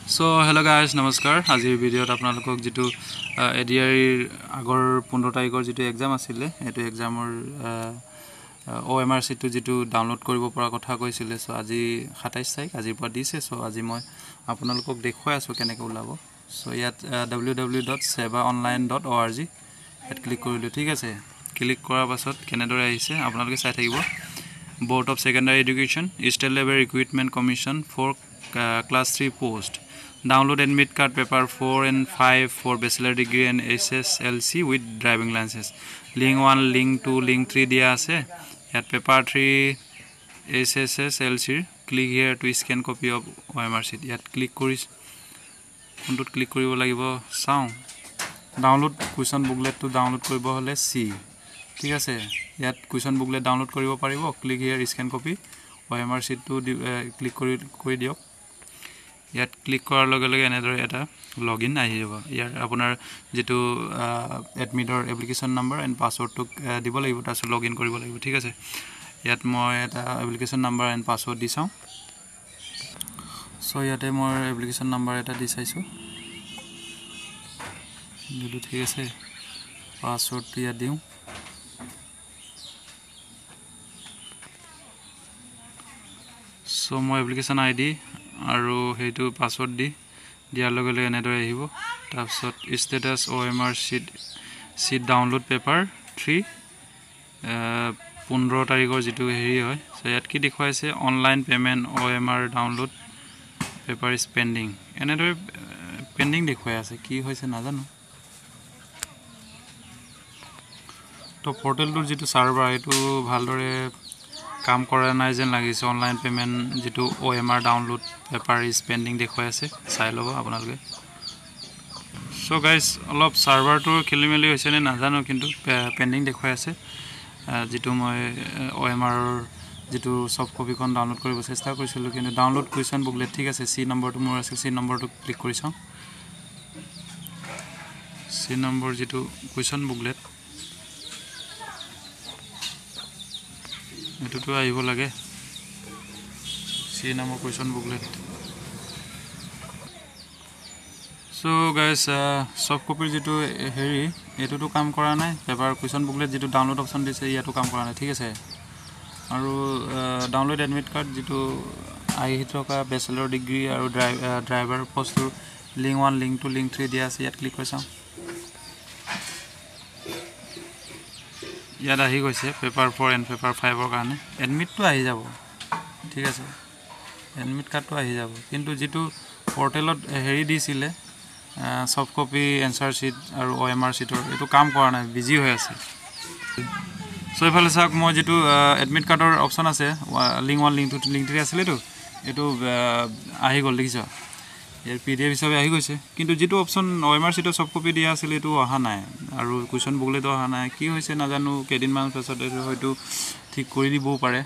So hello guys, namaskar. Azir video apnalokok jitu ADR agor 15 tarikor jitu exam asile etu exam or OMR sheet to jitu download koribo pora kotha koisile so aji 27 tarik ajir pora dise so aji moi apnalokok dekhoi aso keneke ulabo so yat www.sebaonline.org et click korilu thik ase click kora pasot kenedore aise apnaloke sai thakibo Board of Secondary Education State Level Recruitment Commission for Class 3 post. Download admit card paper 4 and 5 for bachelor degree and SSLC with driving license. Link 1, link 2, link 3 dia ase. At paper 3 SSLC. Click here to scan copy of OMR sheet. Yat click koris. Kontut click koribo lagibo sound. Download question booklet to download koribo hole C. ঠিক আছে ইয়াত question booklet download কৰিব পাৰিব click here scan copy OMR sheet to click কৰি দিয়ক ইয়াত click কৰাৰ লগে লগে এনেদৰে এটা লগইন আহি যাব ইয়াৰ আপোনাৰ যেটো এডমিটৰ এপ্লিকেশন নম্বৰ এণ্ড পাসওয়াৰ্ডটো দিব লাগিব তাৰছত লগইন কৰিব লাগিব ঠিক আছে ইয়াত মই এটা এপ্লিকেশন নম্বৰ এণ্ড পাসওয়াৰ্ড দি চাও সো ইয়াতে মই এপ্লিকেশন নম্বৰ এটা দি চাইছো দিলো ঠিক আছে পাসওয়াৰ্ডটো ইয়াত দিও So my application ID aru hetu password di diar loge loge enedore ahibo tarpsot status OMR sheet download paper 3 15 tarikor jitu heri hoy so yat ki dekhoi ase online payment OMR download paper is pending enedore pending dekhoi ase ki hoise na jano to portal tur jitu server etu bhaldore কাম কৰা নাই যেন লাগিছে online payment যেটো OMR download paper is pending দেখুৱাই আছে চাই লব আপোনালোকে সো গাইস অলপ সাৰ্ভাৰটোৰ খেলিমেলি হৈছে নে নাজানো কিন্তু পেন্ডিং দেখুৱাই আছে যেটো মই OMR যেটো সফট কপিখন ডাউনলোড কৰিব চেষ্টা কৰিছিলো কিন্তু ডাউনলোড কোৱেশ্চন বুকলেট ঠিক আছে সি নম্বৰটো মোৰ আছে সি নম্বৰটো ক্লিক কৰি চাও সি নম্বৰ যেটো কোৱেশ্চন বুকলেট এটো আহিব লাগে সি নামৰ question booklet so guys soft কপিৰ যেটো হেৰি এটোটো কাম কৰা নাই পেপাৰ কোৱেশ্চন বুকলেট যেটো ডাউনলোড অপচন দিছে ইয়াটো কাম কৰা নাই ঠিক আছে আৰু ডাউনলোড এডমিট কাৰ্ড যেটো আহি থকা বেচেলৰ ডিগ্ৰী আৰু ড্ৰাইভাৰ পোষ্টৰ লিংক 1 লিংক 2 লিংক 3 দিয়া আছে ইয়াত ক্লিক কৰি চাও ইয়াত আহি গৈছে পেপাৰ 4 এণ্ড পেপাৰ 5 ৰ কাৰণে এডমিটটো আহি যাব ঠিক আছে এডমিট কাৰ্ডটো আহি যাব কিন্তু যেটো পৰ্টেলত হেৰি দিছিলে সফট কপি এনসাৰ শীট আৰু OMR শীটৰ এটো কাম কৰা নাই বিজি হৈ আছে সো ইফালে চাওক মই যেটো এডমিট কাৰ্ডৰ অপচন আছে লিংক 1 লিংক 2 লিংক 3 আছিল এটো আহি গল দেখিছো এর PDF হিসাবে আহি গৈছে কিন্তু যেটো অপচন OMR শীটৰ সফট কপি দিয়া আছিল এটো অহা নাই আৰু কোৱেশ্চন বুকলেট অহা নাই কি হৈছে নাজানো কেদিন মান পাছত হয়তো ঠিক কৰি দিবও পাৰে